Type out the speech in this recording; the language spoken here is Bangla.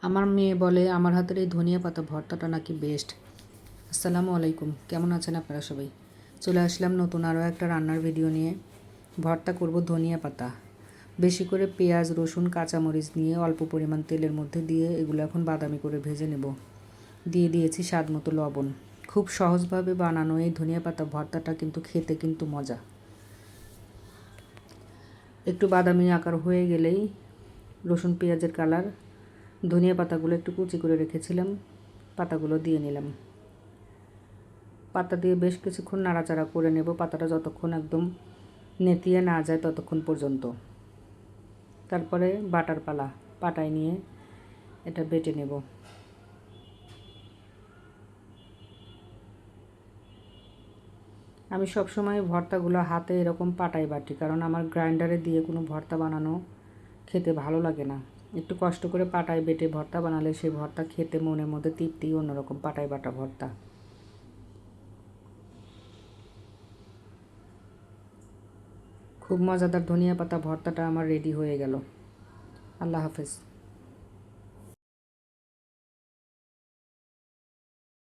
আমার মেয়ে বলে আমার হাতের এই ধনিয়া পাতা ভর্তাটা নাকি বেস্ট। আসসালামু আলাইকুম, কেমন আছেন আপনারা সবাই? চলে আসলাম নতুন আরও একটা রান্নার ভিডিও নিয়ে। ভর্তা করব ধনিয়া পাতা। বেশি করে পেঁয়াজ, রসুন, কাঁচামরিচ নিয়ে অল্প পরিমাণ তেলের মধ্যে দিয়ে এগুলো এখন বাদামি করে ভেজে নেব। দিয়ে দিয়েছি স্বাদ মতো লবণ। খুব সহজভাবে বানানো এই ধনিয়া পাতা ভর্তাটা কিন্তু খেতে কিন্তু মজা। একটু বাদামি আকার হয়ে গেলেই রসুন পেঁয়াজের কালার, ধনিয়া পাতাগুলো একটু কুচি করে রেখেছিলাম, পাতাগুলো দিয়ে নিলাম। পাতা দিয়ে বেশ কিছুক্ষণ নাড়াচাড়া করে নেব, পাতাটা যতক্ষণ একদম নেতিয়ে না যায় ততক্ষণ পর্যন্ত। তারপরে বাটার পালা, পাটায় নিয়ে এটা বেটে নেব। আমি সবসময় ভর্তাগুলো হাতে এরকম পাটায় বাটি, কারণ আমার গ্রাইন্ডারে দিয়ে কোনো ভর্তা বানানো খেতে ভালো লাগে না। একটু কষ্ট করে পাটায় বেটে ভর্তা বানালে সেই ভর্তা খেতে মনের মধ্যে তৃপ্তি অন্যরকম। পাটায় বাটা ভর্তা খুব মজাদার। ধনিয়া পাতা ভর্তাটা আমার রেডি হয়ে গেল। আল্লাহ হাফেজ।